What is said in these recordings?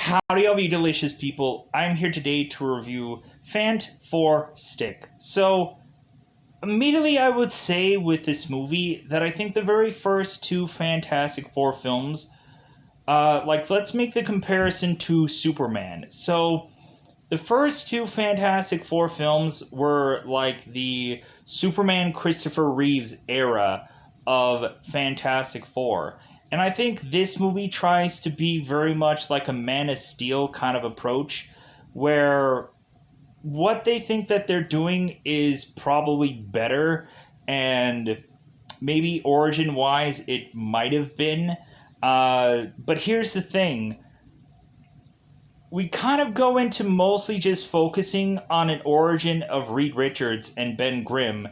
Howdy, all you delicious people. I'm here today to review Fant4stic. So, immediately I would say with this movie that I think the very first two Fantastic Four films, let's make the comparison to Superman. So, the first two Fantastic Four films were like the Superman Christopher Reeves era of Fantastic Four. And I think this movie tries to be very much like a Man of Steel kind of approach, where what they think that they're doing is probably better, and maybe origin wise it might have been. But here's the thing, we kind of go into mostly just focusing on an origin of Reed Richards and Ben Grimm,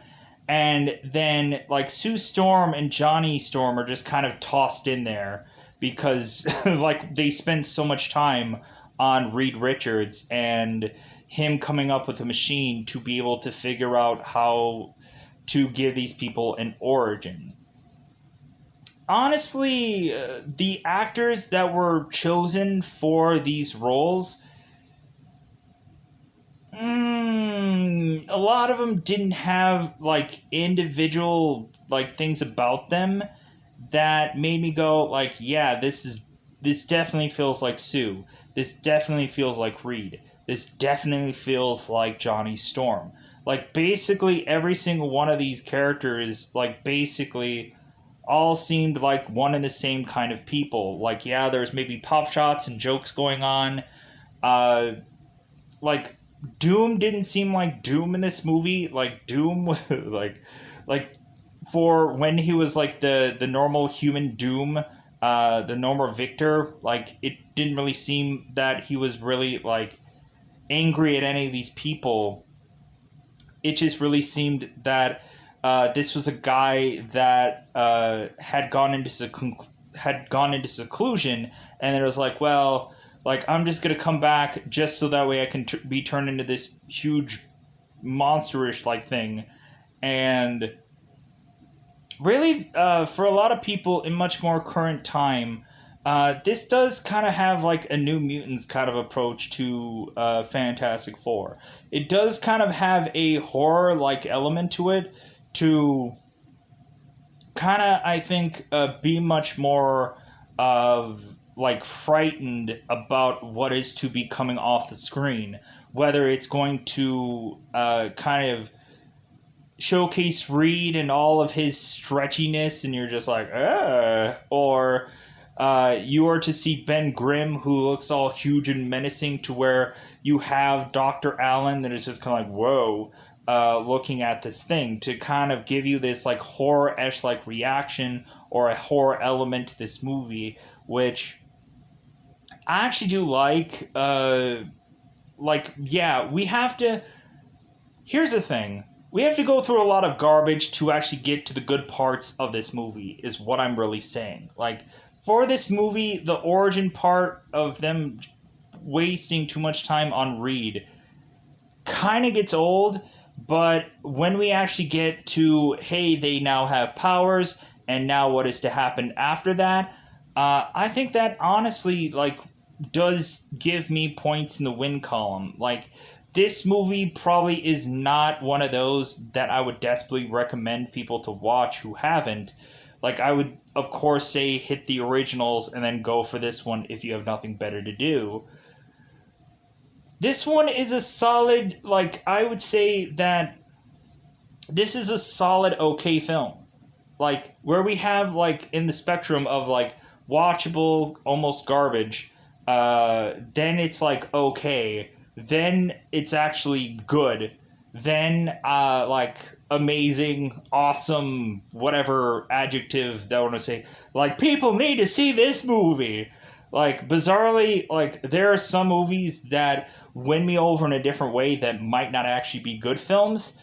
and then like Sue Storm and Johnny Storm are just kind of tossed in there because like they spend so much time on Reed Richards and him coming up with a machine to be able to figure out how to give these people an origin. Honestly, the actors that were chosen for these roles, a lot of them didn't have like individual like things about them that made me go like, yeah, this definitely feels like Sue. This definitely feels like Reed. This definitely feels like Johnny Storm. Like basically every single one of these characters, like basically all seemed like one and the same kind of people. Like, yeah, there's maybe pop shots and jokes going on. Uh, like, Doom didn't seem like Doom in this movie. Like, Doom was like for when he was like the normal human Doom, the normal Victor. Like, it didn't really seem that he was really like angry at any of these people. It just really seemed that this was a guy that had gone into seclusion, and it was like, well, like I'm just gonna come back just so that way I can be turned into this huge monsterish like thing, and really, for a lot of people in much more current time. This does kind of have like a New Mutants kind of approach to Fantastic Four. It does kind of have a horror like element to it, to kind of, I think, be much more of like frightened about what is to be coming off the screen, whether it's going to kind of showcase Reed and all of his stretchiness, and you're just like, or you are to see Ben Grimm, who looks all huge and menacing, to where you have Dr. Allen that is just kind of like, whoa, looking at this thing, to kind of give you this like horror-esque like reaction or a horror element to this movie, which I actually do like. Yeah, we have to. Here's the thing. We have to go through a lot of garbage to actually get to the good parts of this movie, is what I'm really saying. Like, for this movie, the origin part of them wasting too much time on Reed kind of gets old, but when we actually get to, hey, they now have powers, and now what is to happen after that, I think that honestly, like, does give me points in the win column. Like, this movie probably is not one of those that I would desperately recommend people to watch who haven't. Like, I would, of course, say hit the originals and then go for this one if you have nothing better to do. This one is a solid, like, I would say that this is a solid okay film. Like, where we have, like, in the spectrum of, like, watchable, almost garbage, then it's, like, okay, then it's actually good, then, like, amazing, awesome, whatever adjective that I want to say, like, people need to see this movie. Like, bizarrely, like, there are some movies that win me over in a different way that might not actually be good films,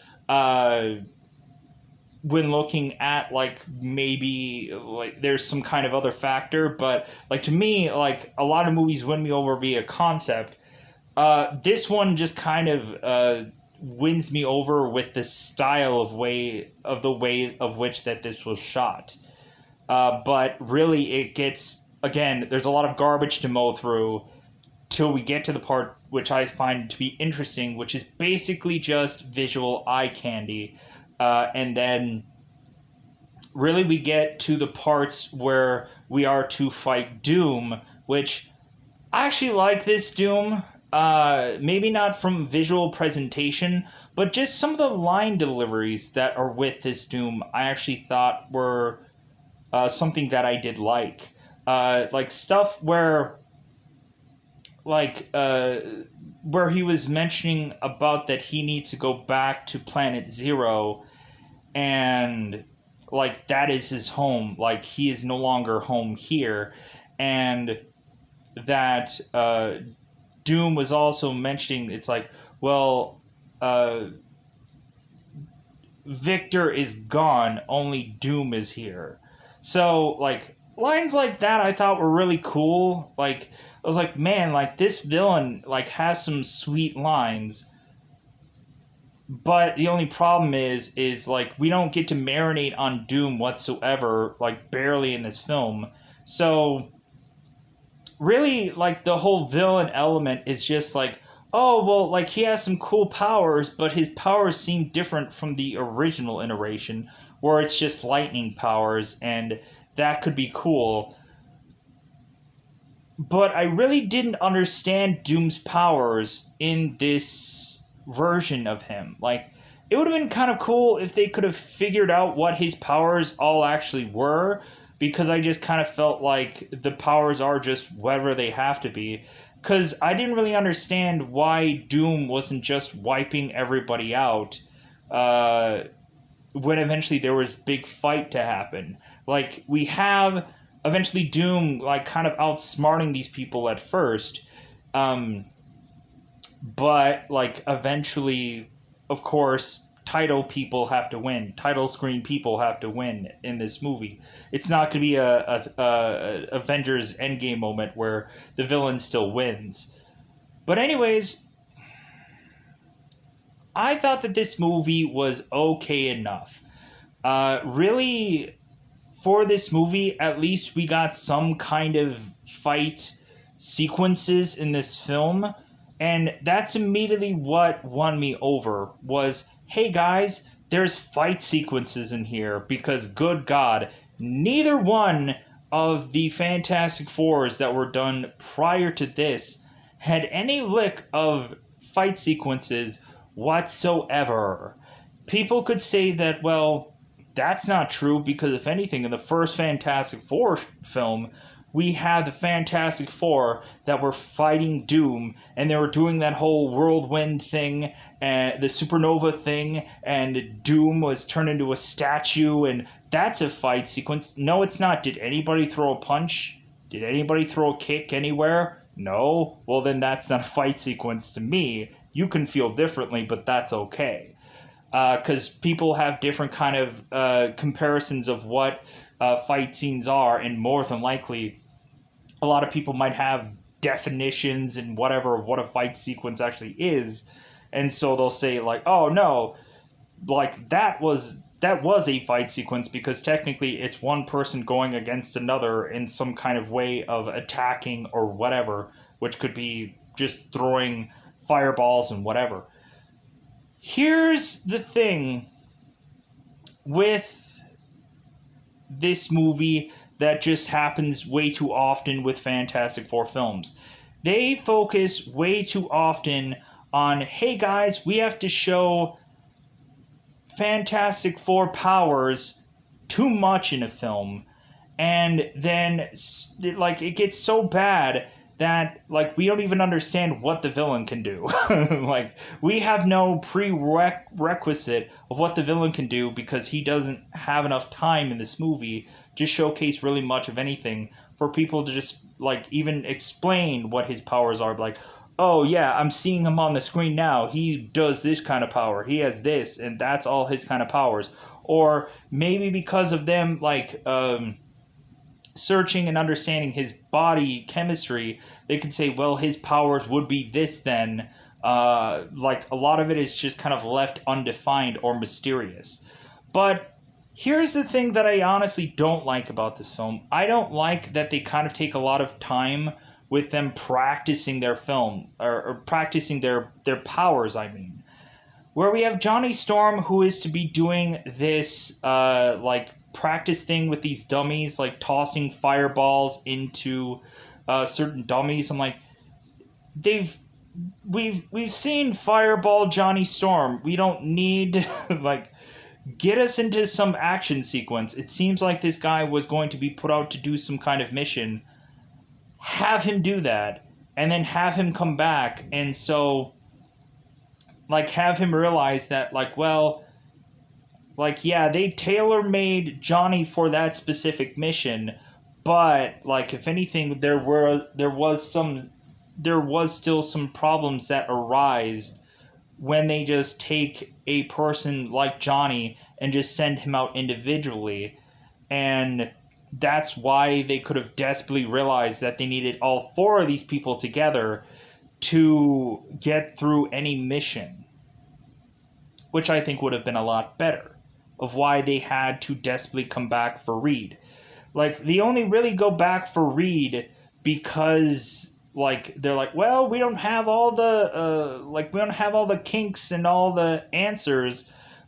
when looking at, like, maybe, like, there's some kind of other factor, but, like, to me, like, a lot of movies win me over via concept. This one just kind of, wins me over with the style of the way of which that this was shot. But really, it gets, again, there's a lot of garbage to mow through. till we get to the part which I find to be interesting, which is basically just visual eye candy. And then really we get to the parts where we are to fight Doom, which I actually like this Doom. Maybe not from visual presentation, but just some of the line deliveries that are with this Doom, I actually thought were something that I did like stuff like where he was mentioning about that he needs to go back to Planet Zero, and like that is his home. Like he is no longer home here, and that Doom was also mentioning. It's like, well, Victor is gone, only Doom is here. So, like, lines like that I thought were really cool. Like, I was like, man, like, this villain, like, has some sweet lines. But the only problem is, like, we don't get to marinate on Doom whatsoever, like, barely in this film. So, really, like, the whole villain element is just like, oh, well, like, he has some cool powers, but his powers seem different from the original iteration, where it's just lightning powers, and that could be cool. But I really didn't understand Doom's powers in this version of him. Like, it would have been kind of cool if they could have figured out what his powers all actually were, because I just kind of felt like the powers are just whatever they have to be. Because I didn't really understand why Doom wasn't just wiping everybody out when eventually there was big fight to happen. Like, we have eventually Doom, like, kind of outsmarting these people at first. But, like, eventually, of course, title people have to win. Title screen people have to win in this movie. It's not going to be a Avengers Endgame moment where the villain still wins. But anyways, I thought that this movie was okay enough. Really, for this movie, at least we got some kind of fight sequences in this film, and that's immediately what won me over. Was, hey guys, there's fight sequences in here, because good God, neither one of the Fantastic Fours that were done prior to this had any lick of fight sequences whatsoever. People could say that, well, that's not true, because if anything, in the first Fantastic Four film, we had the Fantastic Four that were fighting Doom, and they were doing that whole whirlwind thing, and the supernova thing, and Doom was turned into a statue, and that's a fight sequence. No, it's not. Did anybody throw a punch? Did anybody throw a kick anywhere? No? Well, then that's not a fight sequence to me. You can feel differently, but that's okay. Because people have different kind of comparisons of what fight scenes are, and more than likely, a lot of people might have definitions and whatever of what a fight sequence actually is, and so they'll say like, "Oh no, like that was a fight sequence because technically it's one person going against another in some kind of way of attacking or whatever, which could be just throwing fireballs and whatever." Here's the thing with this movie that just happens way too often with Fantastic Four films. They focus way too often on, hey guys, we have to show Fantastic Four powers too much in a film. And then, like, it gets so bad that, like, we don't even understand what the villain can do. Like, we have no prerequisite of what the villain can do because he doesn't have enough time in this movie to showcase really much of anything for people to just, like, even explain what his powers are. Like, oh, yeah, I'm seeing him on the screen now. He does this kind of power. He has this, and that's all his kind of powers. Or maybe because of them, like, searching and understanding his body chemistry, they could say, well, his powers would be this then. Like, a lot of it is just kind of left undefined or mysterious. But here's the thing that I honestly don't like about this film. I don't like that they kind of take a lot of time with them practicing their film or practicing their powers. I mean, where we have Johnny Storm, who is to be doing this like practice thing with these dummies, like tossing fireballs into certain dummies. I'm like, they've we've seen Fireball Johnny Storm. We don't need like get us into some action sequence. It seems like this guy was going to be put out to do some kind of mission. Have him do that, and then have him come back, and so like have him realize that like, well, like, yeah, they tailor-made Johnny for that specific mission, but like if anything there was still some problems that arise when they just take a person like Johnny and just send him out individually. And that's why they could have desperately realized that they needed all four of these people together to get through any mission, which I think would have been a lot better, of why they had to desperately come back for Reed. Like, they only really go back for Reed because, like, they're like, well, we don't have all the kinks and all the answers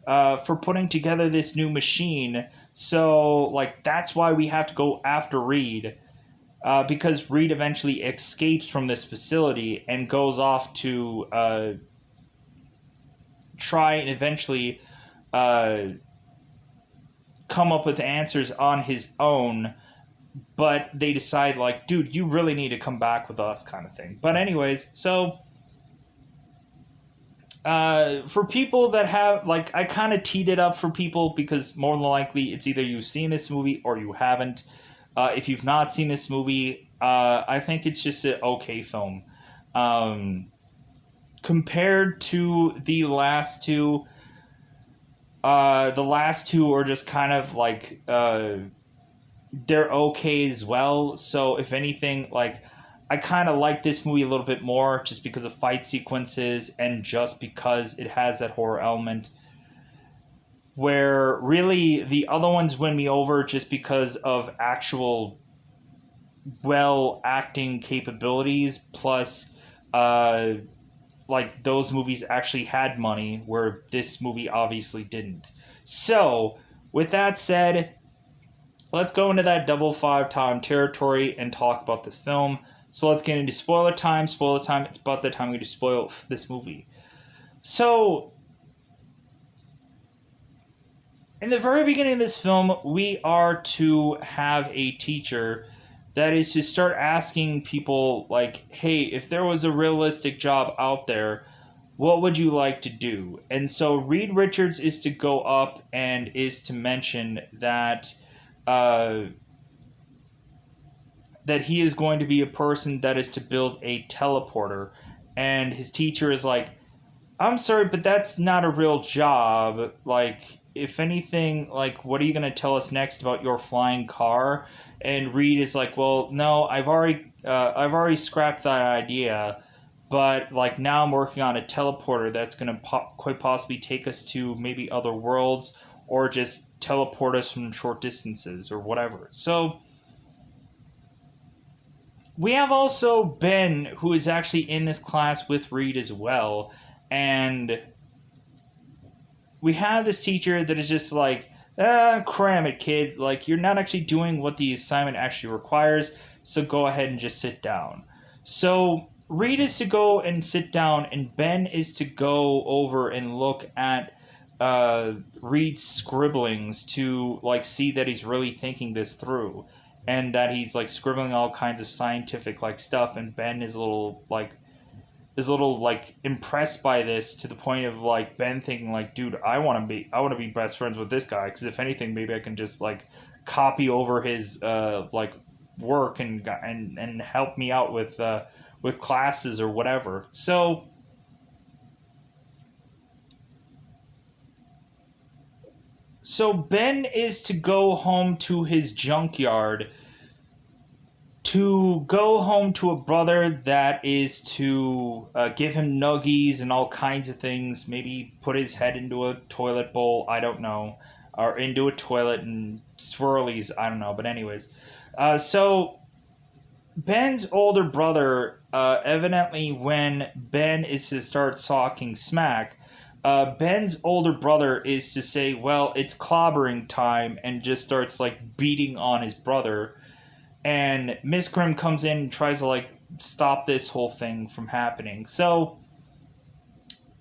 for putting together this new machine. So, like, that's why we have to go after Reed. Because Reed eventually escapes from this facility and goes off to try and eventually come up with answers on his own, but they decide like, dude, you really need to come back with us, kind of thing. But anyways, so for people that have, like, I kind of teed it up for people because more than likely it's either you've seen this movie or you haven't. If you've not seen this movie, I think it's just an okay film. Compared to the last two are just kind of like they're okay as well. So if anything, like, I kind of like this movie a little bit more just because of fight sequences and just because it has that horror element, where really the other ones win me over just because of actual well acting capabilities, plus like those movies actually had money, where this movie obviously didn't. So, with that said, let's go into that double five time territory and talk about this film. So let's get into spoiler time. Spoiler time. It's about the time we to spoil this movie. So, in the very beginning of this film, we are to have a teacher that is to start asking people, like, hey, if there was a realistic job out there, what would you like to do? And so Reed Richards is to go up and is to mention that that he is going to be a person that is to build a teleporter. And his teacher is like, I'm sorry, but that's not a real job. Like, if anything, like, what are you going to tell us next about your flying car? And Reed is like, well, no, I've already scrapped that idea, but like now I'm working on a teleporter that's going to quite possibly take us to maybe other worlds or just teleport us from short distances or whatever. So we have also Ben, who is actually in this class with Reed as well, and we have this teacher that is just like, cram it, kid. Like, you're not actually doing what the assignment actually requires, so go ahead and just sit down. So Reed is to go and sit down, and Ben is to go over and look at Reed's scribblings to, like, see that he's really thinking this through, and that he's, like, scribbling all kinds of scientific, like, stuff, and Ben is a little, like, impressed by this, to the point of like Ben thinking like, dude, I want to be best friends with this guy, because if anything, maybe I can just like copy over his like work and help me out with classes or whatever. So Ben is to go home to his junkyard to go home to a brother that is to give him nuggies and all kinds of things. Maybe put his head into a toilet bowl, I don't know. Or into a toilet and swirlies, I don't know. But anyways. So Ben's older brother, evidently, when Ben is to start talking smack, Ben's older brother is to say, "Well, it's clobbering time," and just starts like beating on his brother. And Miss Grimm comes in and tries to like stop this whole thing from happening. So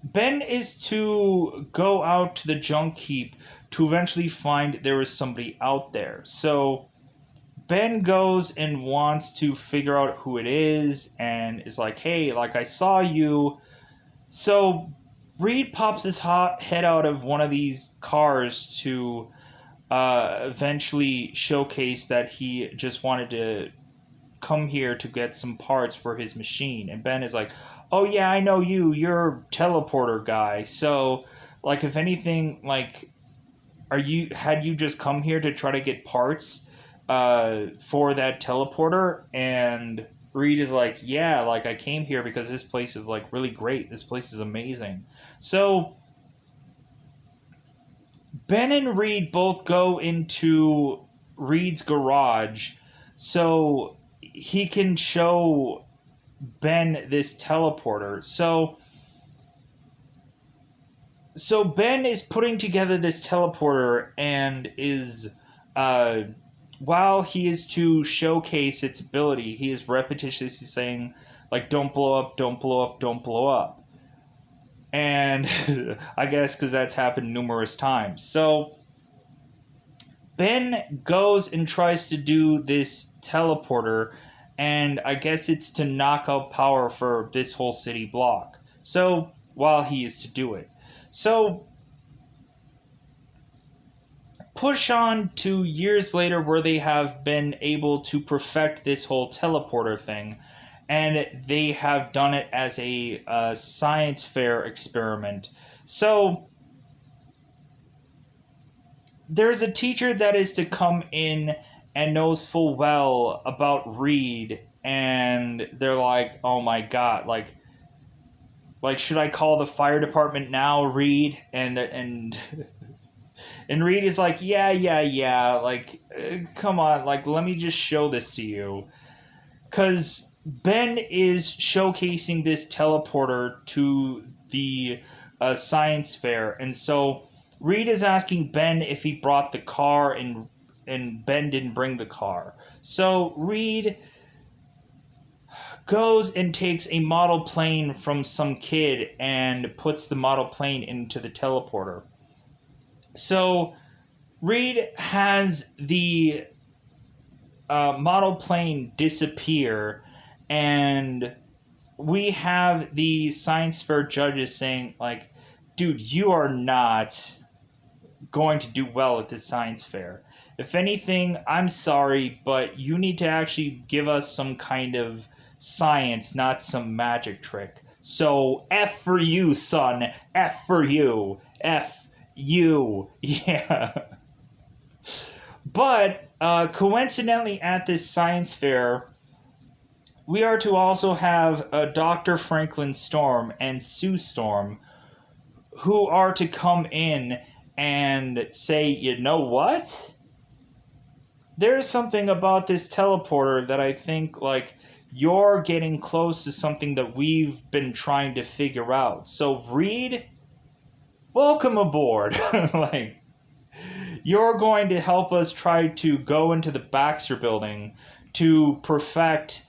Ben is to go out to the junk heap to eventually find there is somebody out there. So Ben goes and wants to figure out who it is and is like, "Hey, like I saw you." So Reed pops his head out of one of these cars to eventually showcase that he just wanted to come here to get some parts for his machine. And Ben is like, "Oh yeah, I know you. You're teleporter guy. So, like, if anything, like, had you just come here to try to get parts for that teleporter?" And Reed is like, "Yeah, like I came here because this place is like really great. This place is amazing." So Ben and Reed both go into Reed's garage so he can show Ben this teleporter. So Ben is putting together this teleporter and is uh while he is to showcase its ability, he is repetitiously saying like, "Don't blow up, don't blow up, don't blow up." And I guess because that's happened numerous times. So Ben goes and tries to do this teleporter, and I guess it's to knock out power for this whole city block. So, while he is to do it. So, push on to years later where they have been able to perfect this whole teleporter thing, and they have done it as a science fair experiment. So, there's a teacher that is to come in and knows full well about Reed, and they're like, "Oh my god, like should I call the fire department now, Reed?" And and Reed is like, "Yeah, yeah, yeah, like come on, like let me just show this to you." Cuz Ben is showcasing this teleporter to the science fair, and so Reed is asking Ben if he brought the car, and Ben didn't bring the car. So Reed goes and takes a model plane from some kid and puts the model plane into the teleporter. So Reed has the model plane disappear, and we have the science fair judges saying, like, "Dude, you are not going to do well at this science fair. If anything, I'm sorry, but you need to actually give us some kind of science, not some magic trick. So, F for you, son. F for you. F you." Yeah. But, coincidentally, at this science fair, we are to also have Dr. Franklin Storm and Sue Storm, who are to come in and say, "You know what? There's something about this teleporter that I think, like, you're getting close to something that we've been trying to figure out. So, Reed, welcome aboard." Like, "You're going to help us try to go into the Baxter building to perfect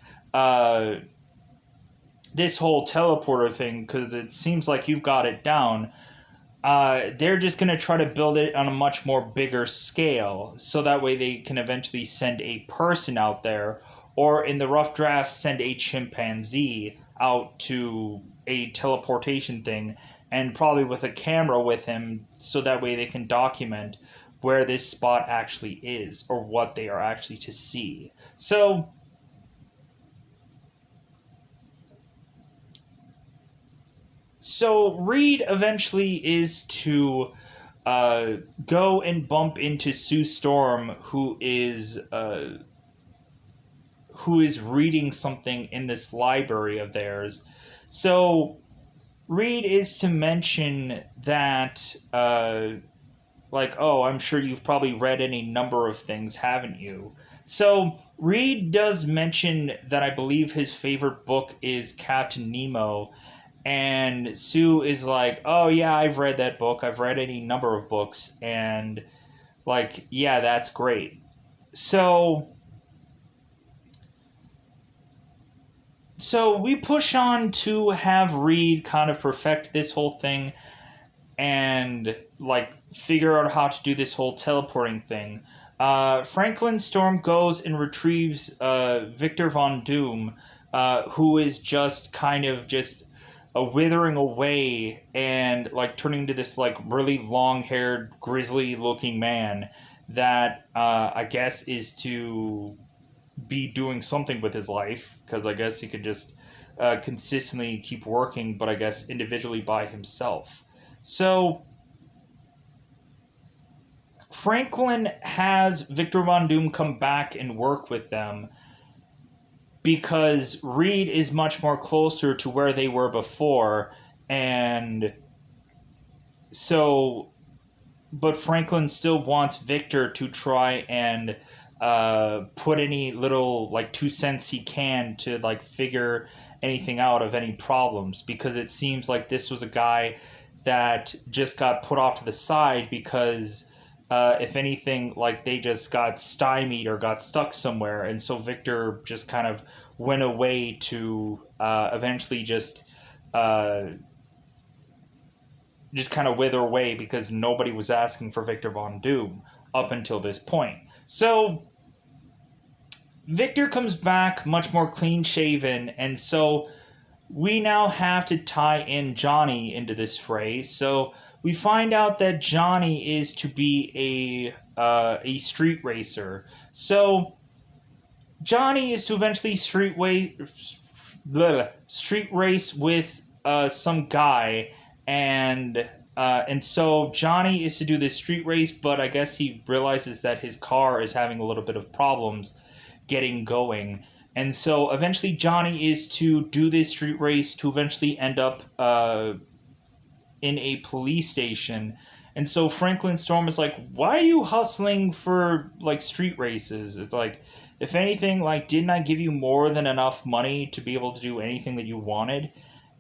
this whole teleporter thing, because it seems like you've got it down." They're just going to try to build it on a much more bigger scale, so that way they can eventually send a person out there, or in the rough draft, send a chimpanzee out to a teleportation thing, and probably with a camera with him, so that way they can document where this spot actually is, or what they are actually to see. So Reed eventually is to go and bump into Sue Storm, who is reading something in this library of theirs. So Reed is to mention that, like, "Oh, I'm sure you've probably read any number of things, haven't you?" So Reed does mention that I believe his favorite book is Captain Nemo, and Sue is like, "Oh yeah, I've read that book. I've read any number of books, and like, yeah, that's great." So, so we push on to have Reed kind of perfect this whole thing and like figure out how to do this whole teleporting thing. Franklin Storm goes and retrieves Victor Von Doom, who is just kind of just withering away and like turning into this like really long-haired, grizzly-looking man that I guess is to be doing something with his life because I guess he could just consistently keep working, but I guess individually by himself. So Franklin has Victor Von Doom come back and work with them because Reed is much more closer to where they were before, and so, but Franklin still wants Victor to try and put any little like 2 cents he can to like figure anything out of any problems because it seems like this was a guy that just got put off to the side because if anything, like they just got stymied or got stuck somewhere, and so Victor just kind of went away to eventually just kind of wither away because nobody was asking for Victor Von Doom up until this point. So Victor comes back much more clean shaven, and so we now have to tie in Johnny into this fray. So we find out that Johnny is to be a street racer. So Johnny is to eventually street race with some guy, and so Johnny is to do this street race, but I guess he realizes that his car is having a little bit of problems getting going. And so eventually Johnny is to do this street race to eventually end up in a police station. And so Franklin Storm is like, why are you hustling for like street races? It's like, if anything, like, didn't I give you more than enough money to be able to do anything that you wanted?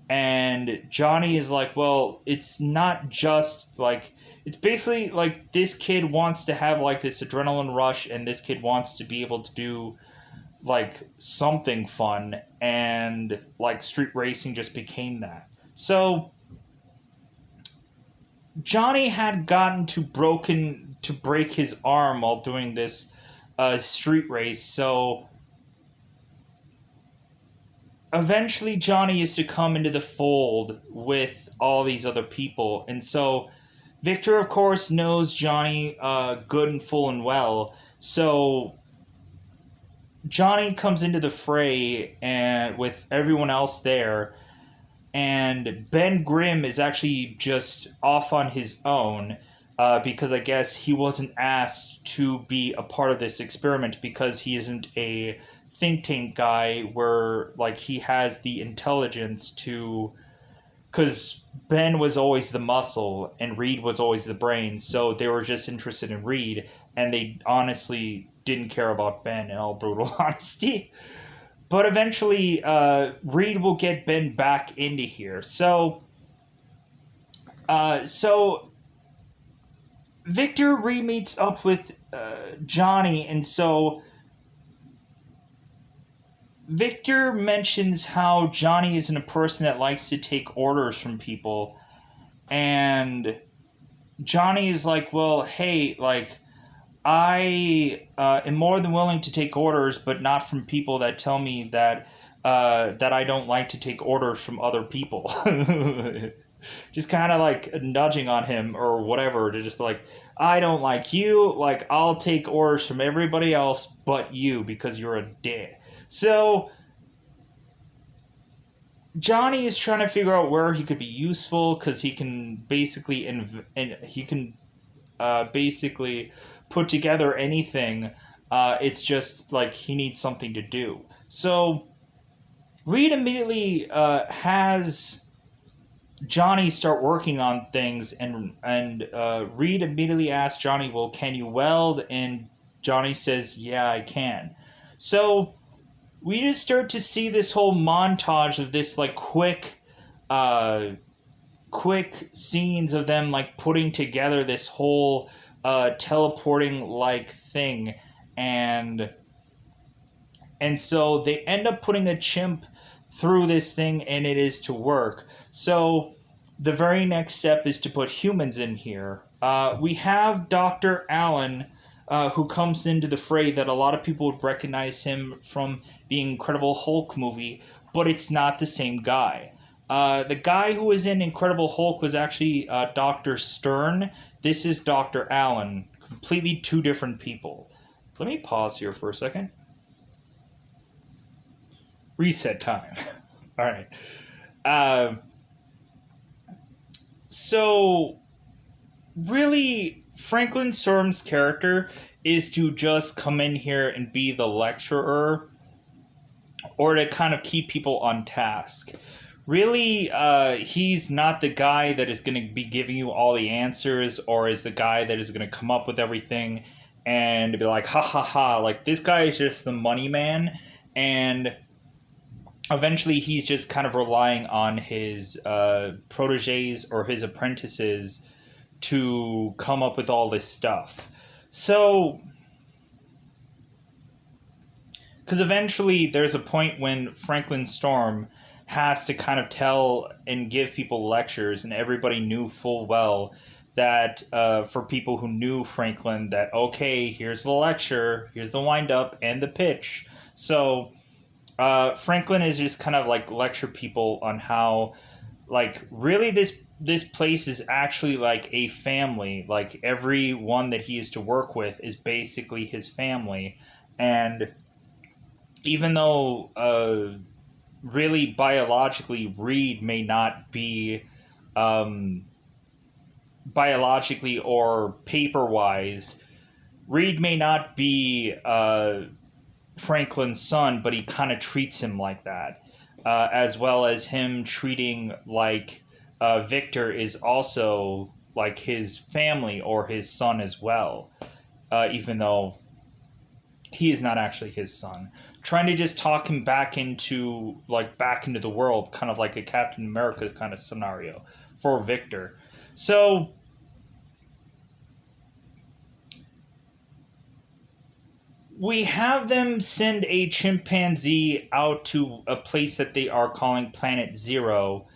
And Johnny is like, well, it's not just like, it's basically like this kid wants to have like this adrenaline rush, and this kid wants to be able to do like something fun, and like street racing just became that. So Johnny had gotten to break his arm while doing this street race. So eventually Johnny is to come into the fold with all these other people, and so Victor, of course, knows Johnny good and full and well. So Johnny comes into the fray and with everyone else there, and Ben Grimm is actually just off on his own because I guess he wasn't asked to be a part of this experiment because he isn't a think tank guy where like he has the intelligence to, because Ben was always the muscle and Reed was always the brain, so they were just interested in Reed, and they honestly didn't care about Ben in all brutal honesty. But eventually, Reed will get Ben back into here. So Victor re-meets up with Johnny, and so Victor mentions how Johnny isn't a person that likes to take orders from people, and Johnny is like, well, hey, like, I am more than willing to take orders, but not from people that tell me that that I don't like to take orders from other people. Just kind of like nudging on him or whatever to just be like, I don't like you. Like, I'll take orders from everybody else but you because you're a dick. So Johnny is trying to figure out where he could be useful because he can basically basically put together anything. It's just like he needs something to do. So Reed immediately has Johnny start working on things, and Reed immediately asks Johnny, "Well, can you weld?" And Johnny says, "Yeah, I can." So we just start to see this whole montage of this like uh, quick scenes of them like putting together this whole teleporting like thing, and so they end up putting a chimp through this thing, and it is to work. So the very next step is to put humans in here. We have Dr. Allen, who comes into the fray, that a lot of people would recognize him from the Incredible Hulk movie, but it's not the same guy. The guy who was in Incredible Hulk was actually Dr. Stern. This is Dr. Allen. Completely two different people. Let me pause here for a second. Reset time. All right. Uh, so, really, Franklin Storm's character is to just come in here and be the lecturer, or to kind of keep people on task. Really, he's not the guy that is going to be giving you all the answers, or is the guy that is going to come up with everything and be like, ha ha ha. Like, this guy is just the money man, and eventually he's just kind of relying on his proteges or his apprentices to come up with all this stuff. So, because eventually there's a point when Franklin Storm has to kind of tell and give people lectures, and everybody knew full well that for people who knew Franklin, that okay, here's the lecture, here's the wind-up and the pitch. So Franklin is just kind of like lecture people on how, like, really this place is actually like a family. Like, everyone that he is to work with is basically his family, and even though really biologically Reed may not be biologically or paper wise, Reed may not be Franklin's son, but he kind of treats him like that, as well as him treating like Victor is also like his family or his son as well, even though he is not actually his son. Trying to just talk him back into the world, kind of like a Captain America kind of scenario for Victor. So we have them send a chimpanzee out to a place that they are calling Planet Zero,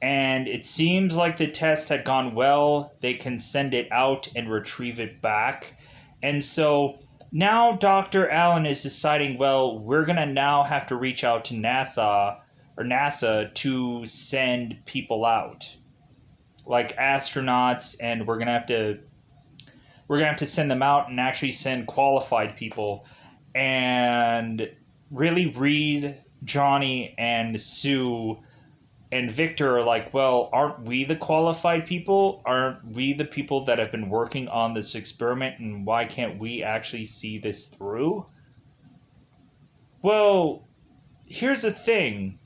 and it seems like the test had gone well. They can send it out and retrieve it back. And so now Dr. Allen is deciding, well, we're going to now have to reach out to NASA to send people out, like astronauts, and we're going to have to send them out and actually send qualified people. And really, Reed, Johnny, and Sue and Victor are like, well, aren't we the qualified people? Aren't we the people that have been working on this experiment, and why can't we actually see this through? Well, here's the thing.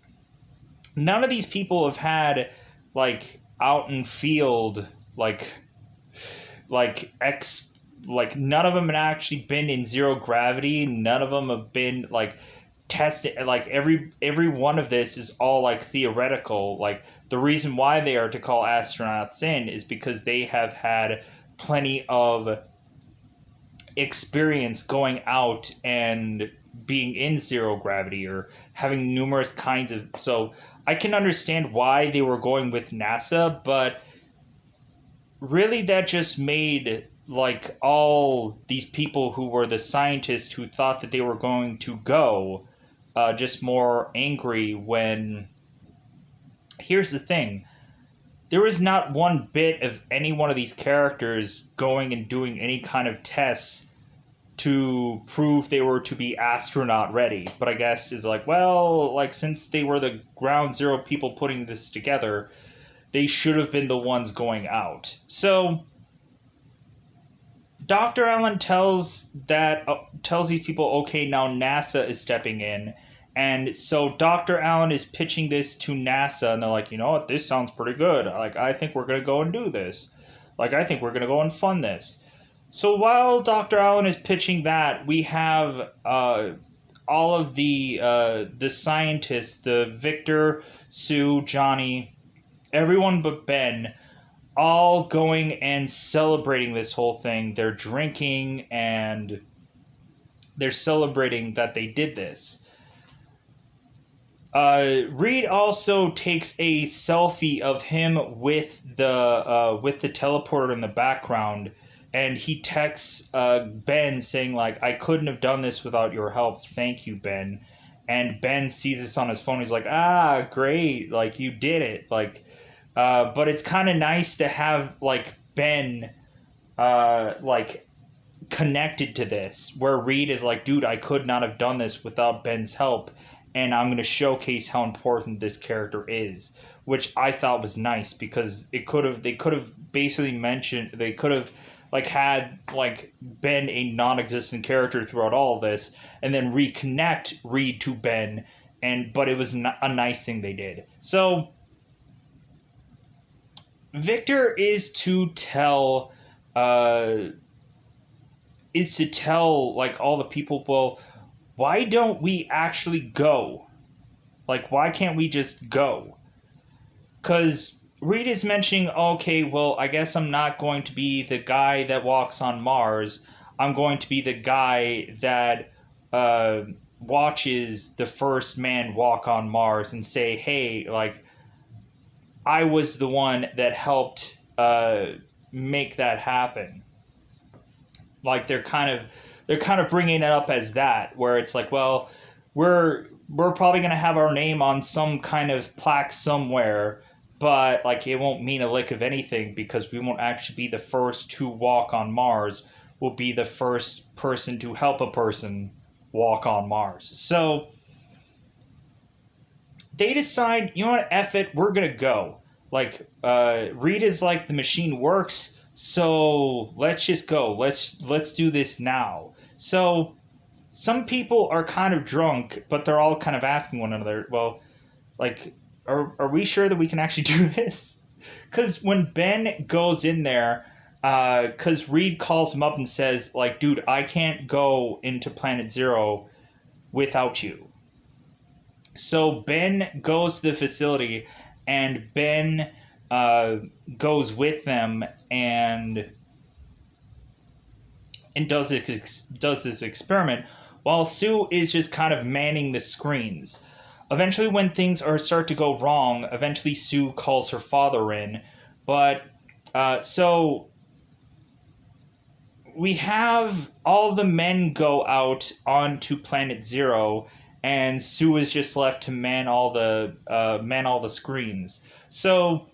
None of these people have had, like, out in field, like none of them have actually been in zero gravity. None of them have been like tested. Like, every one of this is all like theoretical. Like, the reason why they are to call astronauts in is because they have had plenty of experience going out and being in zero gravity, or having numerous kinds of. So I can understand why they were going with NASA, but really that just made like all these people who were the scientists who thought that they were going to go just more angry. When here's the thing, there was not one bit of any one of these characters going and doing any kind of tests to prove they were to be astronaut ready. But I guess it's like, well, like, since they were the ground zero people putting this together, they should have been the ones going out. So Dr. Allen tells these people, okay, now NASA is stepping in. And so Dr. Allen is pitching this to NASA, and they're like, you know what, this sounds pretty good. Like, I think we're going to go and do this. Like, I think we're going to go and fund this. So while Dr. Allen is pitching that, we have all of the scientists, the Victor, Sue, Johnny, everyone but Ben, all going and celebrating this whole thing. They're drinking and they're celebrating that they did this. Reed also takes a selfie of him with the teleporter in the background, and he texts Ben saying like, "I couldn't have done this without your help. Thank you, Ben." And Ben sees this on his phone. He's like, "Ah, great! Like you did it!" Like, but it's kind of nice to have like Ben, like connected to this, where Reed is like, dude, I could not have done this without Ben's help, and I'm going to showcase how important this character is, which I thought was nice because they could have basically mentioned, they could have like had like Ben a non-existent character throughout all of this, and then reconnect Reed to Ben, but it was a nice thing they did. So Victor is to tell. Like all the people, well, why don't we actually go? Like, why can't we just go? Because Reed is mentioning, okay, well, I guess I'm not going to be the guy that walks on Mars. I'm going to be the guy that watches the first man walk on Mars and say, hey, like, I was the one that helped make that happen. Like they're kind of bringing it up as that, where it's like, well, we're probably gonna have our name on some kind of plaque somewhere, but like it won't mean a lick of anything because we won't actually be the first to walk on Mars. We'll be the first person to help a person walk on Mars. So they decide, you know what, F it, we're gonna go. Like Reed is like, the machine works. So let's just go. Let's do this now. So some people are kind of drunk, but they're all kind of asking one another, well, like, are we sure that we can actually do this? Because when Ben goes in there, because Reed calls him up and says, like, dude, I can't go into Planet Zero without you. So Ben goes to the facility, and Ben goes with them and does this experiment while Sue is just kind of manning the screens. Eventually, when things start to go wrong, eventually Sue calls her father in. But so we have all the men go out onto Planet Zero, and Sue is just left to man all the screens. So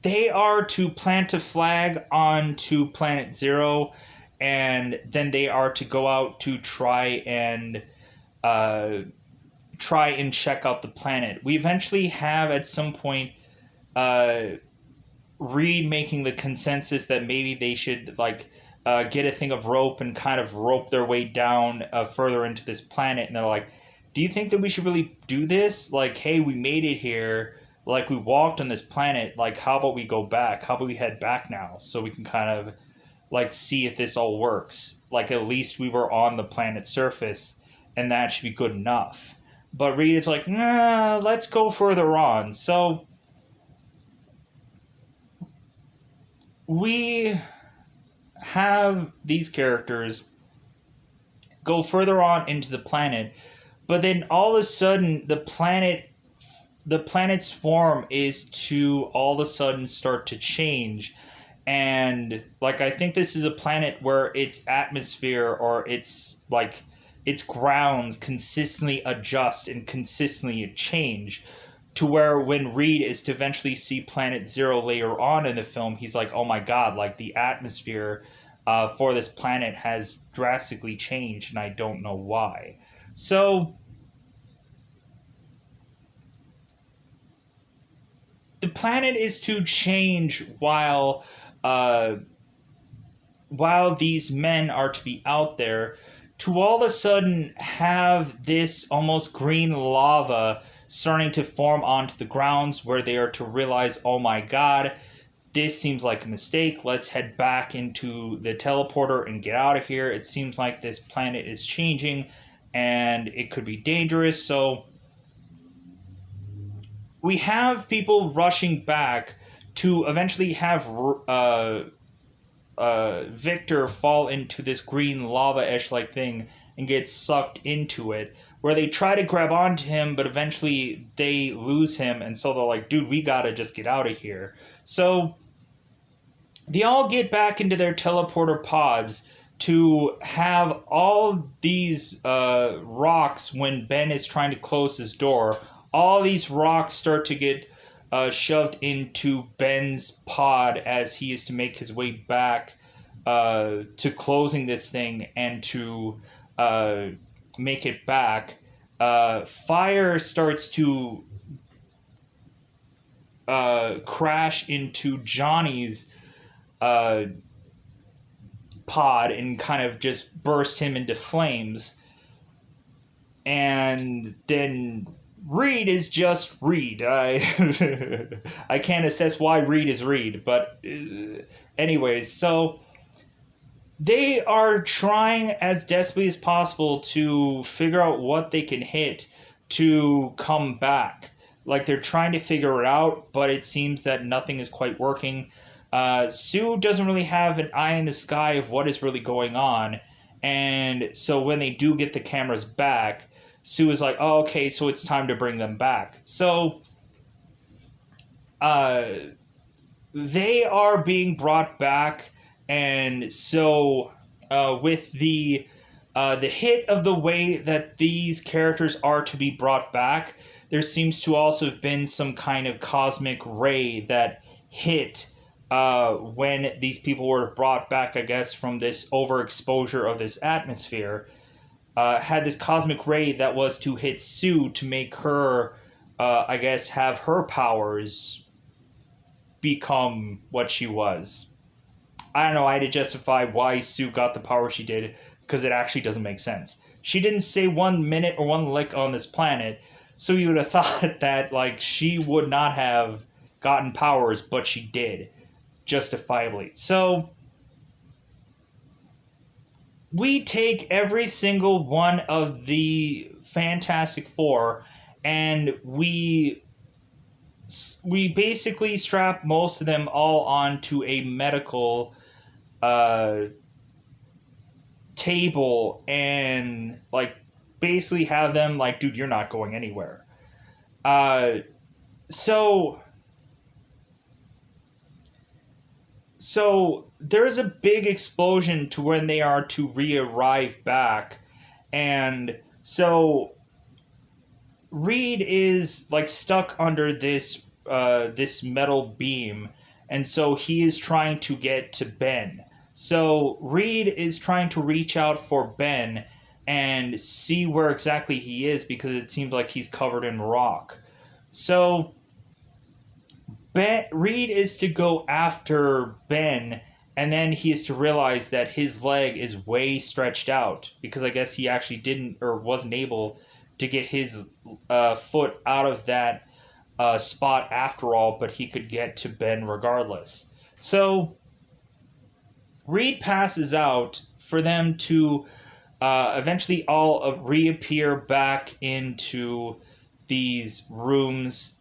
they are to plant a flag onto Planet Zero, and then they are to go out to try and check out the planet. We eventually have at some point Reed making the consensus that maybe they should like get a thing of rope and kind of rope their way down further into this planet. And they're like, do you think that we should really do this? Like, hey, we made it here. Like, we walked on this planet. Like, how about we go back? How about we head back now so we can kind of like see if this all works? Like, at least we were on the planet's surface, and that should be good enough. But Reed is like, nah, let's go further on. So we have these characters go further on into the planet, but then all of a sudden the planet's form is to all of a sudden start to change. And like, I think this is a planet where its atmosphere or its grounds consistently adjust and consistently change, to where when Reed is to eventually see Planet Zero later on in the film, he's like, oh my god, like the atmosphere for this planet has drastically changed, and I don't know why. So the planet is to change while these men are to be out there, to all of a sudden have this almost green lava starting to form onto the grounds, where they are to realize, oh my god, this seems like a mistake. Let's head back into the teleporter and get out of here. It seems like this planet is changing and it could be dangerous. So we have people rushing back to eventually have Victor fall into this green lava-ish like thing and get sucked into it, where they try to grab onto him, but eventually they lose him, and so they're like, dude, we gotta just get out of here. So they all get back into their teleporter pods to have all these rocks when Ben is trying to close his door. All these rocks start to get shoved into Ben's pod as he is to make his way back to closing this thing and to make it back. Fire starts to crash into Johnny's pod and kind of just burst him into flames. And then Reed is just Reed. I can't assess why Reed is Reed, but anyways, so they are trying as desperately as possible to figure out what they can hit to come back. Like, they're trying to figure it out, but it seems that nothing is quite working. Sue doesn't really have an eye in the sky of what is really going on, and so when they do get the cameras back, Sue is like, oh, okay, so it's time to bring them back. So they are being brought back, and so with the hit of the way that these characters are to be brought back, there seems to also have been some kind of cosmic ray that hit when these people were brought back, I guess, from this overexposure of this atmosphere. Had this cosmic ray that was to hit Sue to make her, I guess, have her powers become what she was. I don't know, I had to justify why Sue got the power she did, because it actually doesn't make sense. She didn't say 1 minute or one lick on this planet, so you would have thought that, like, she would not have gotten powers, but she did, justifiably. So we take every single one of the Fantastic Four and we basically strap most of them all onto a medical table and, like, basically have them like, dude, you're not going anywhere. So there's a big explosion to when they are to re-arrive back, and so Reed is, like, stuck under this this metal beam, and so he is trying to get to Ben. So Reed is trying to reach out for Ben and see where exactly he is, because it seems like he's covered in rock. So Reed is to go after Ben, and then he is to realize that his leg is way stretched out, because I guess he actually didn't or wasn't able to get his foot out of that spot after all, but he could get to Ben regardless. So Reed passes out for them to eventually all reappear back into these rooms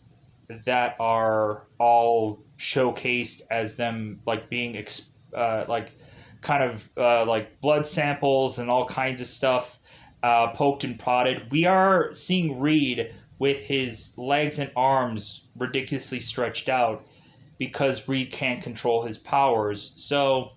that are all showcased as them, like, being like blood samples and all kinds of stuff poked and prodded. We are seeing Reed with his legs and arms ridiculously stretched out because Reed can't control his powers. So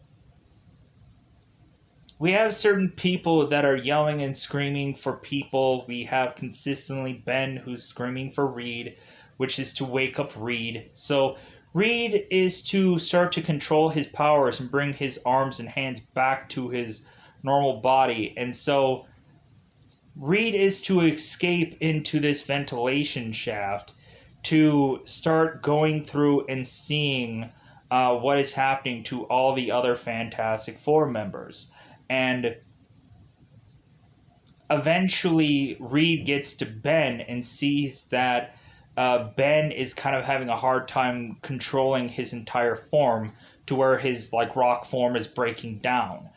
we have certain people that are yelling and screaming for people. We have consistently Ben who's screaming for Reed, which is to wake up Reed. So Reed is to start to control his powers and bring his arms and hands back to his normal body. And so Reed is to escape into this ventilation shaft to start going through and seeing what is happening to all the other Fantastic Four members. And eventually Reed gets to Ben and sees that Ben is kind of having a hard time controlling his entire form to where his like rock form is breaking down.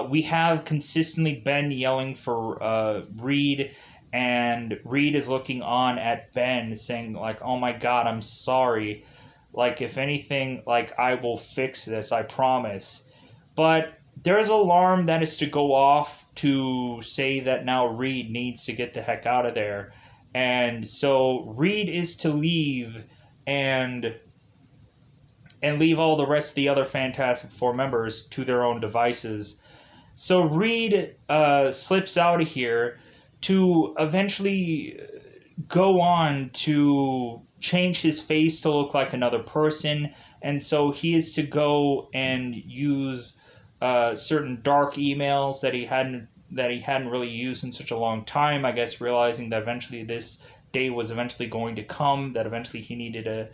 We have consistently Ben yelling for Reed, and Reed is looking on at Ben, saying like, "Oh my God, I'm sorry. Like if anything, like I will fix this. I promise." But there's an alarm that is to go off to say that now Reed needs to get the heck out of there. And so Reed is to leave and leave all the rest of the other Fantastic Four members to their own devices. So Reed slips out of here to eventually go on to change his face to look like another person, and so he is to go and use certain dark emails that he hadn't really used in such a long time. I guess realizing that eventually this day was eventually going to come, that eventually he needed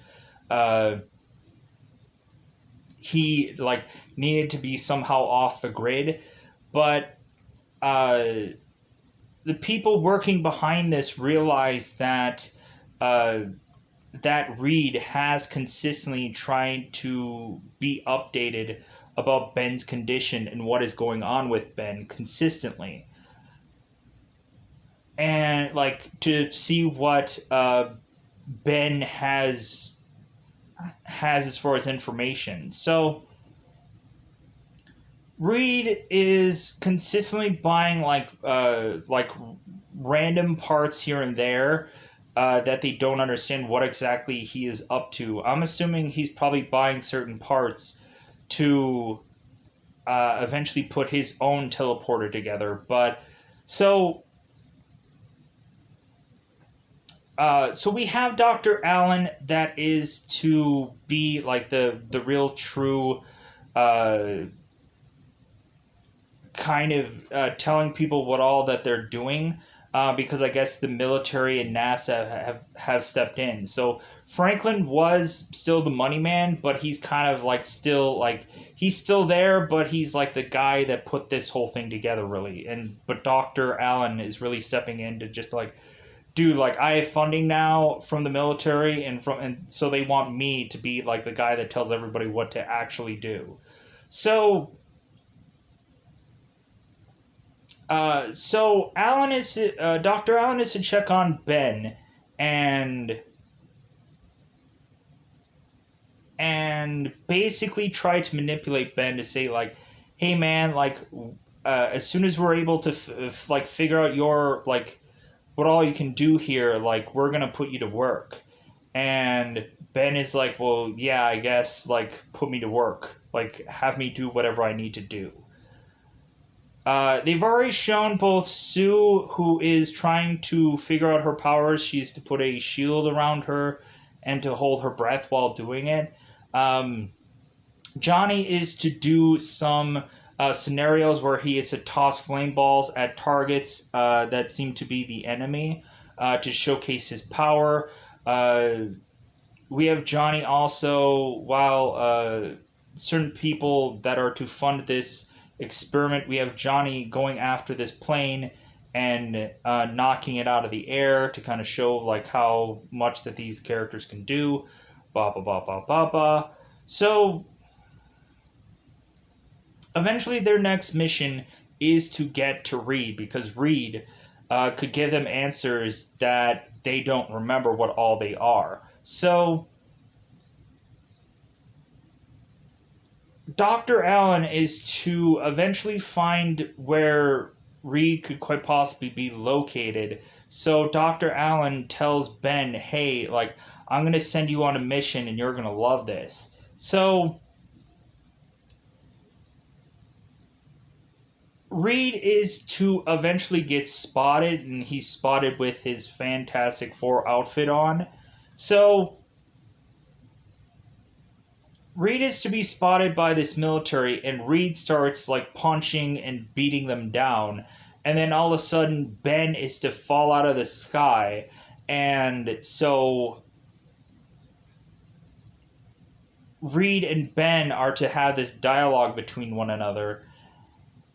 he like needed to be somehow off the grid, but uh, the people working behind this realize that uh, that Reed has consistently tried to be updated about Ben's condition and what is going on with Ben consistently, and like to see what Ben has as far as information. So Reed is consistently buying like random parts here and there that they don't understand what exactly he is up to. I'm assuming he's probably buying certain parts to eventually put his own teleporter together. But so so we have Dr. Allen that is to be like the real true uh, kind of telling people what all that they're doing, because I guess the military and NASA have stepped in. So Franklin was still the money man, but he's kind of like still like he's still there, but he's like the guy that put this whole thing together really. And but Dr. Allen is really stepping in to just like, dude, like I have funding now from the military and so they want me to be like the guy that tells everybody what to actually do. So so Alan is Dr. Allen is to check on Ben and basically try to manipulate Ben to say like, "Hey man, like as soon as we're able to like figure out your like what all you can do here, like we're gonna put you to work." And Ben is like, "Well, yeah, I guess like put me to work, like have me do whatever I need to do." They've already shown both Sue, who is trying to figure out her powers. She's to put a shield around her and to hold her breath while doing it. Um, Johnny is to do some scenarios where he is to toss flame balls at targets that seem to be the enemy to showcase his power. We have Johnny also, while certain people that are to fund this experiment, we have Johnny going after this plane and knocking it out of the air to kind of show like how much that these characters can do. Blah blah blah blah blah blah. So eventually, their next mission is to get to Reed because Reed could give them answers that they don't remember what all they are. So Dr. Allen is to eventually find where Reed could quite possibly be located. So Dr. Allen tells Ben, "Hey, like I'm going to send you on a mission and you're going to love this." So Reed is to eventually get spotted, and he's spotted with his Fantastic Four outfit on. So Reed is to be spotted by this military, and Reed starts like punching and beating them down. And then all of a sudden, Ben is to fall out of the sky. And so Reed and Ben are to have this dialogue between one another.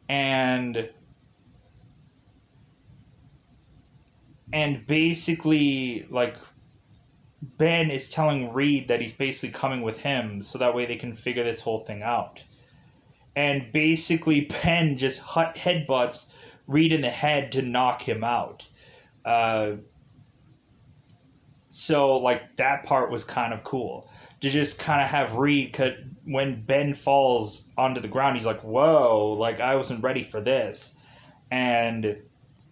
And basically, like, Ben is telling Reed that he's basically coming with him so that way they can figure this whole thing out. And basically, Ben just headbutts Reed in the head to knock him out. Uh, so, like, that part was kind of cool. To just kind of have Reed, when Ben falls onto the ground, he's like, whoa, like, I wasn't ready for this. And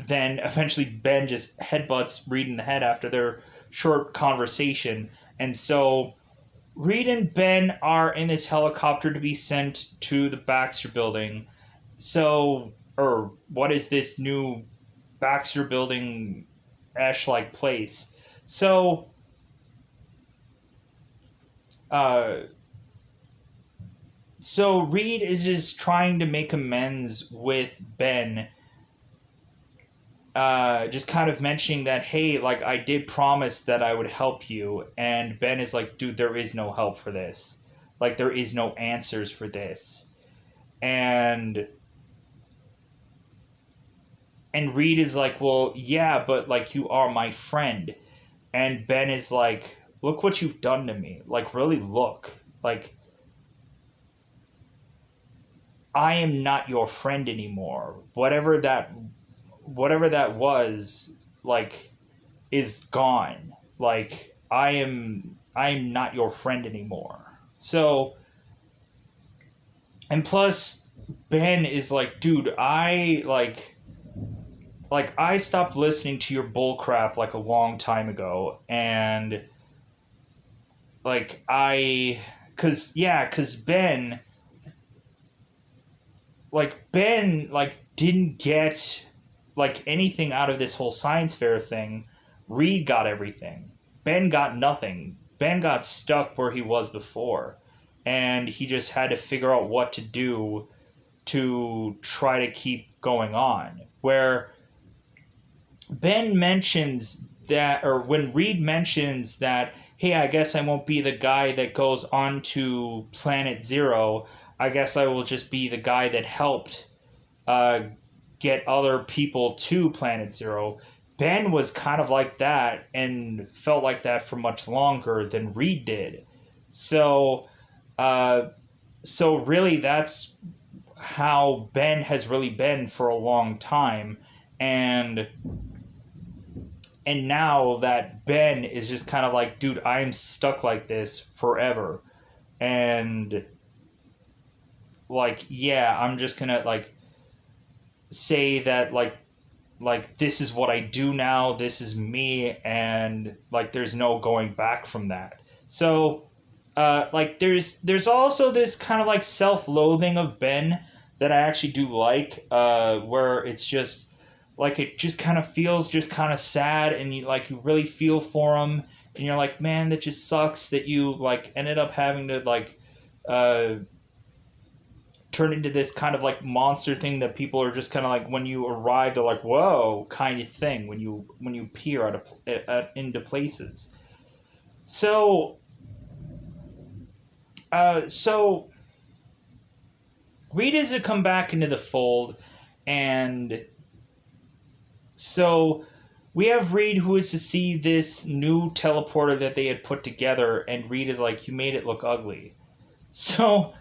then eventually Ben just headbutts Reed in the head after their short conversation. And so Reed and Ben are in this helicopter to be sent to the Baxter building. So, or what is this new Baxter building Ash like place? So, uh, so Reed is just trying to make amends with Ben, just kind of mentioning that, hey, like, I did promise that I would help you. And Ben is like, dude, there is no help for this. Like, there is no answers for this. And Reed is like, well, yeah, but like, you are my friend. And Ben is like, look what you've done to me. Like, really look. Like, I am not your friend anymore. Whatever that was, like, is gone. Like, I'm not your friend anymore. So, and plus Ben is like, dude, I stopped listening to your bullcrap like a long time ago, and like cuz Ben like didn't get like anything out of this whole science fair thing. Reed got everything. Ben got nothing. Ben got stuck where he was before, and he just had to figure out what to do to try to keep going on. Where Ben mentions that, or when Reed mentions that, hey, I guess I won't be the guy that goes on to Planet Zero. I guess I will just be the guy that helped uh, get other people to Planet Zero. Ben was kind of like that and felt like that for much longer than Reed did. So, uh, so really, that's how Ben has really been for a long time, and now that Ben is just kind of like, dude, I'm stuck like this forever, and like, yeah, I'm just gonna like say that like this is what I do now, this is me, and like there's no going back from that. So like there's also this kind of like self-loathing of Ben that I actually do like, where it's just like it just kind of feels just kind of sad, and you really feel for him, and you're like, man, that just sucks that you like ended up having to like uh turn into this kind of like monster thing that people are just kind of like, when you arrive they're like, whoa, kind of thing, when you peer into places. So so Reed is to come back into the fold, and so we have Reed who is to see this new teleporter that they had put together, and Reed is like, you made it look ugly. So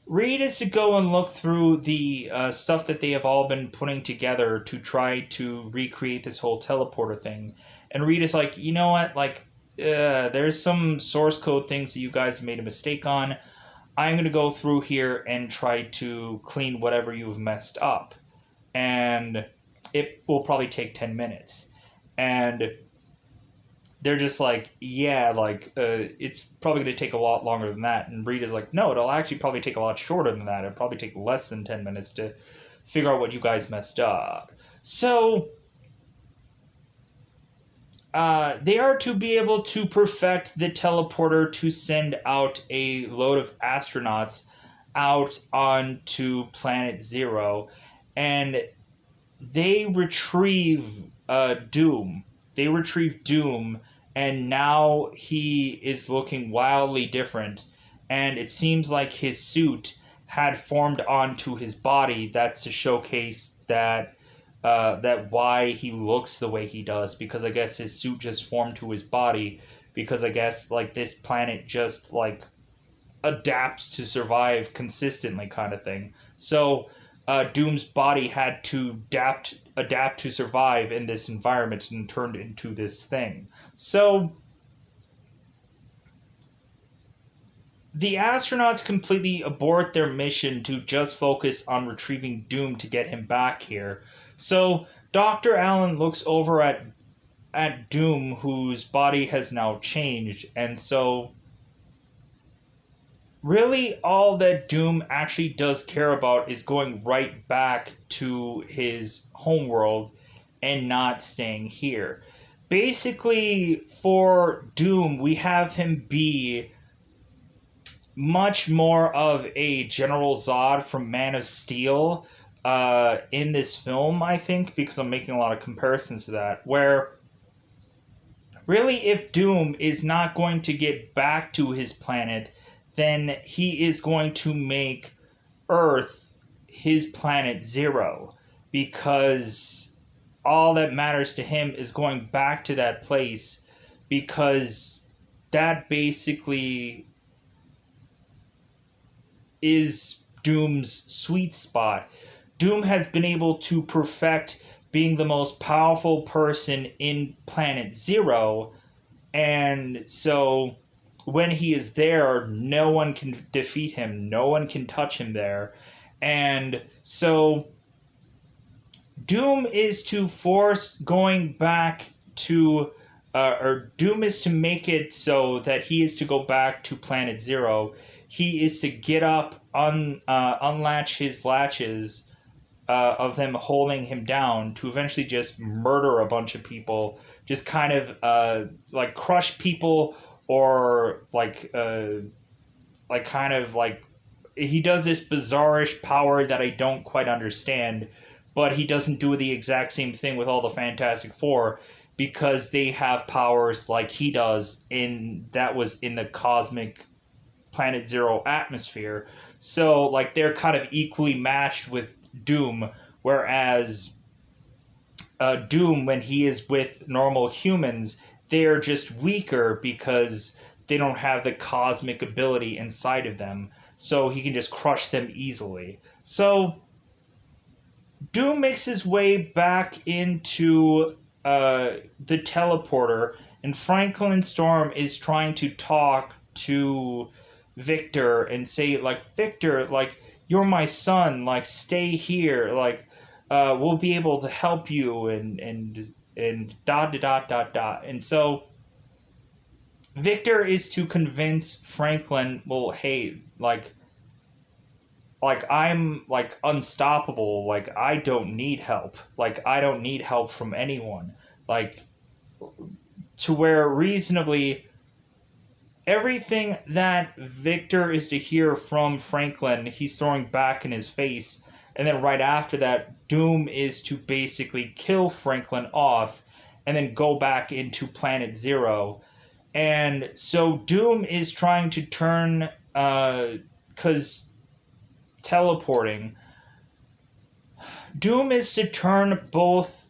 Reed is to go and look through the stuff that they have all been putting together to try to recreate this whole teleporter thing. And Reed is like, you know what? Like, there's some source code things that you guys made a mistake on. I'm going to go through here and try to clean whatever you've messed up. And it will probably take 10 minutes. And they're just like, yeah, like, it's probably going to take a lot longer than that. And Reed is like, no, it'll actually probably take a lot shorter than that. It'll probably take less than 10 minutes to figure out what you guys messed up. So, they are to be able to perfect the teleporter to send out a load of astronauts out onto Planet Zero. And they retrieve Doom. They retrieve Doom, and now he is looking wildly different. And it seems like his suit had formed onto his body. That's to showcase that why he looks the way he does, because I guess his suit just formed to his body because I guess like this planet just like adapts to survive consistently, kind of thing. So Doom's body had to adapt to survive in this environment and turned into this thing. So the astronauts completely abort their mission to just focus on retrieving Doom to get him back here. So Dr. Allen looks over at Doom, whose body has now changed, and so really all that Doom actually does care about is going right back to his homeworld and not staying here. Basically, for Doom, we have him be much more of a General Zod from Man of Steel in this film, I think, because I'm making a lot of comparisons to that, where really if Doom is not going to get back to his planet, then he is going to make Earth his planet zero, because all that matters to him is going back to that place, because that basically is Doom's sweet spot. Doom has been able to perfect being the most powerful person in Planet Zero, and so when he is there, no one can defeat him, no one can touch him there. And so Doom is to force going back to, or Doom is to make it so that he is to go back to Planet Zero. He is to get up, unlatch his latches of them holding him down, to eventually just murder a bunch of people, just kind of like crush people, or like kind of like he does this bizarrish power that I don't quite understand, but he doesn't do the exact same thing with all the Fantastic Four, because they have powers like he does that was in the cosmic Planet Zero atmosphere. So like they're kind of equally matched with Doom, whereas Doom, when he is with normal humans, they're just weaker because they don't have the cosmic ability inside of them, so he can just crush them easily. So Doom makes his way back into the teleporter, and Franklin Storm is trying to talk to Victor and say, like, Victor, like, you're my son, like, stay here, like, we'll be able to help you, and dot. And so Victor is to convince Franklin, well, hey, like I'm like unstoppable, like I don't need help. Like I don't need help from anyone. Like to where reasonably everything that Victor is to hear from Franklin, he's throwing back in his face. And then right after that, Doom is to basically kill Franklin off and then go back into Planet Zero. And so Doom is trying to turn, because teleporting, Doom is to turn both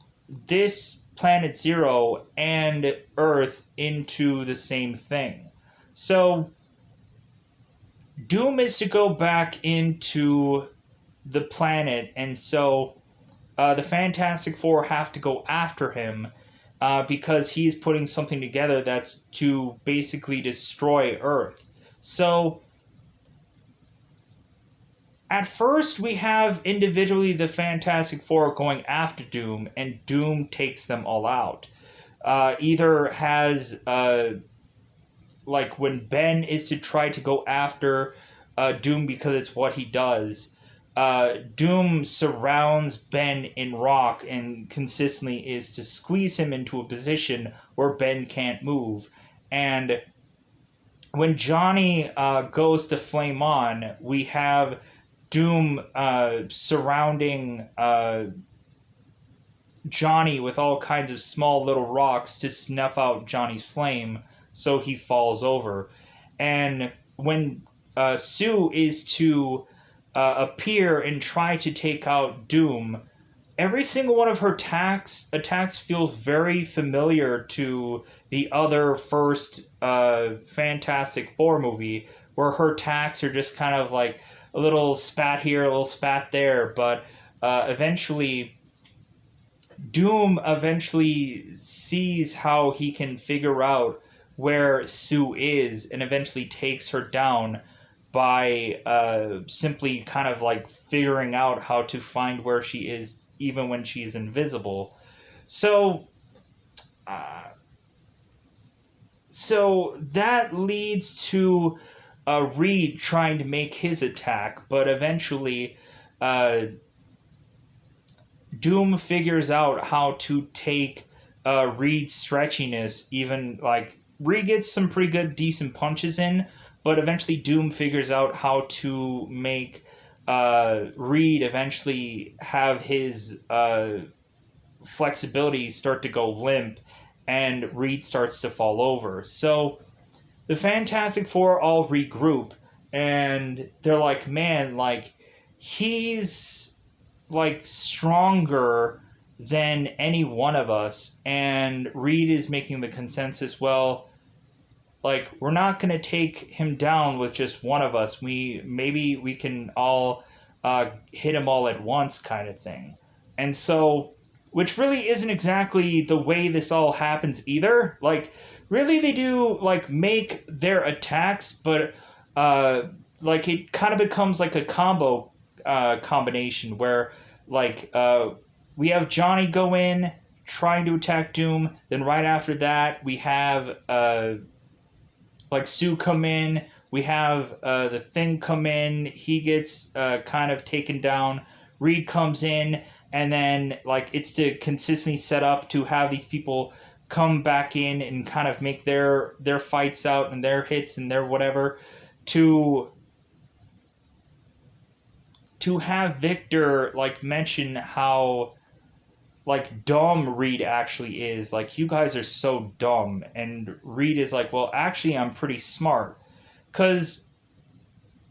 this Planet Zero and Earth into the same thing. So Doom is to go back into the planet, and so the Fantastic Four have to go after him because he's putting something together that's to basically destroy Earth. So at first we have individually the Fantastic Four going after Doom, and Doom takes them all out. Either has like when Ben is to try to go after Doom because it's what he does, Doom surrounds Ben in rock and consistently is to squeeze him into a position where Ben can't move. And when Johnny goes to flame on, we have Doom surrounding Johnny with all kinds of small little rocks to snuff out Johnny's flame so he falls over. And when Sue is to appear and try to take out Doom, every single one of her attacks feels very familiar to the other first Fantastic Four movie, where her attacks are just kind of like a little spat here, a little spat there, but eventually Doom eventually sees how he can figure out where Sue is and eventually takes her down by simply kind of like figuring out how to find where she is even when she's invisible. So, uh, so that leads to Reed trying to make his attack, but eventually uh, Doom figures out how to take Reed's stretchiness. Even like Reed gets some pretty good, decent punches in, but eventually Doom figures out how to make Reed eventually have his flexibility start to go limp, and Reed starts to fall over. So the Fantastic Four all regroup, and they're like, man, like he's like stronger than any one of us. And Reed is making the consensus, well, like we're not going to take him down with just one of us. We can all hit him all at once, kind of thing. And so, which really isn't exactly the way this all happens either. Like, really, they do like make their attacks, but uh, like it kind of becomes like a combination where like we have Johnny go in trying to attack Doom. Then right after that, we have like Sue come in. We have the Thing come in. He gets kind of taken down. Reed comes in, and then like it's to consistently set up to have these people come back in and kind of make their fights out and their hits and their whatever to have Victor like mention how like dumb Reed actually is. Like, you guys are so dumb. And Reed is like, well, actually, I'm pretty smart. Because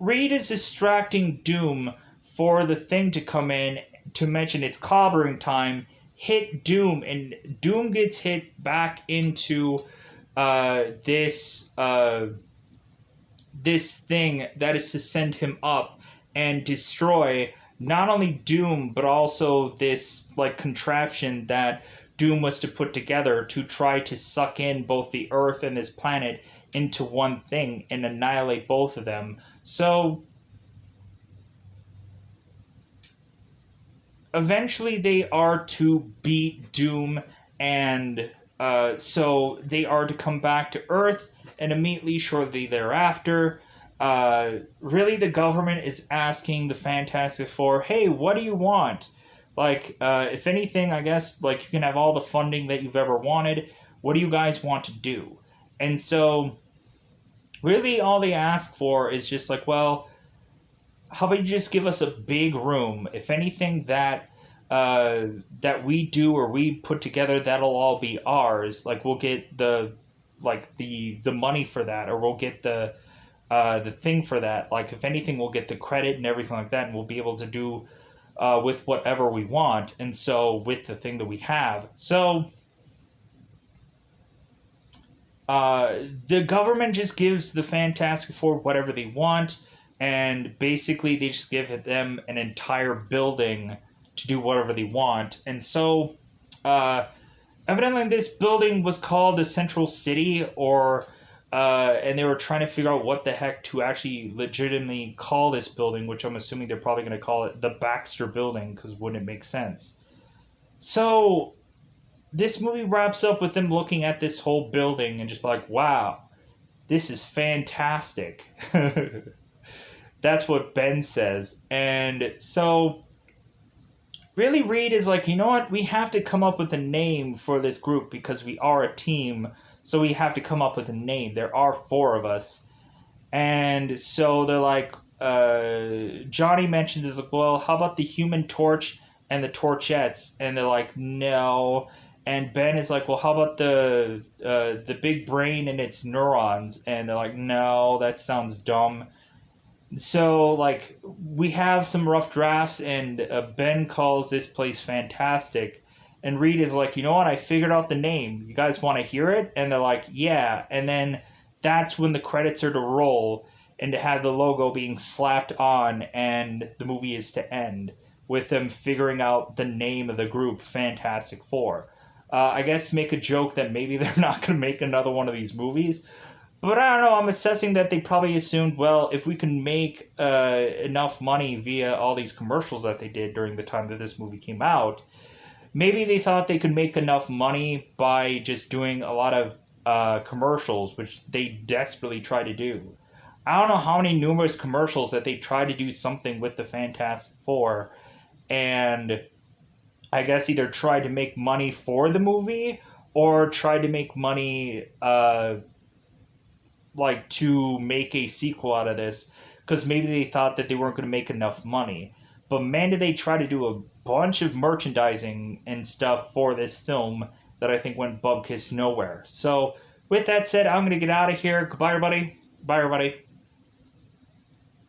Reed is distracting Doom for the Thing to come in to mention it's clobbering time, hit Doom, and Doom gets hit back into this thing that is to send him up and destroy not only Doom, but also this like contraption that Doom was to put together to try to suck in both the Earth and this planet into one thing and annihilate both of them. So eventually they are to beat Doom, and so they are to come back to Earth, and immediately shortly thereafter really the government is asking the Fantastic Four, hey, what do you want? Like, if anything, I guess, like, you can have all the funding that you've ever wanted. What do you guys want to do? And so, really, all they ask for is just like, well, how about you just give us a big room? If anything that we do or we put together, that'll all be ours. Like, we'll get the money for that, or we'll get the thing for that. Like, if anything, we'll get the credit and everything like that, and we'll be able to do with whatever we want. And so, with the thing that we have, so the government just gives the Fantastic Four whatever they want, and basically they just give them an entire building to do whatever they want. And so, evidently, this building was called the Central City, or and they were trying to figure out what the heck to actually legitimately call this building, which I'm assuming they're probably going to call it the Baxter Building, because wouldn't it make sense? So this movie wraps up with them looking at this whole building and just like, wow, this is fantastic. That's what Ben says. And so really Reed is like, you know what? We have to come up with a name for this group because we are a team. So we have to come up with a name. There are four of us. And so they're like, Johnny mentions is like, well, how about the Human Torch and the Torchettes? And they're like, no. And Ben is like, well, how about the big brain and its neurons? And they're like, no, that sounds dumb. So like we have some rough drafts, and Ben calls this place fantastic, and Reed is like, you know what? I figured out the name. You guys want to hear it? And they're like, yeah. And then that's when the credits are to roll and to have the logo being slapped on, and the movie is to end with them figuring out the name of the group, Fantastic Four. I guess make a joke that maybe they're not going to make another one of these movies, but I don't know. I'm assessing that they probably assumed, well, if we can make enough money via all these commercials that they did during the time that this movie came out, maybe they thought they could make enough money by just doing a lot of commercials, which they desperately try to do. I don't know how many numerous commercials that they tried to do something with the Fantastic Four, and I guess either tried to make money for the movie or tried to make money like to make a sequel out of this, because maybe they thought that they weren't going to make enough money. But man, did they try to do a bunch of merchandising and stuff for this film that I think went bubkiss nowhere. So with that said, I'm going to get out of here. Goodbye, everybody. Bye, everybody.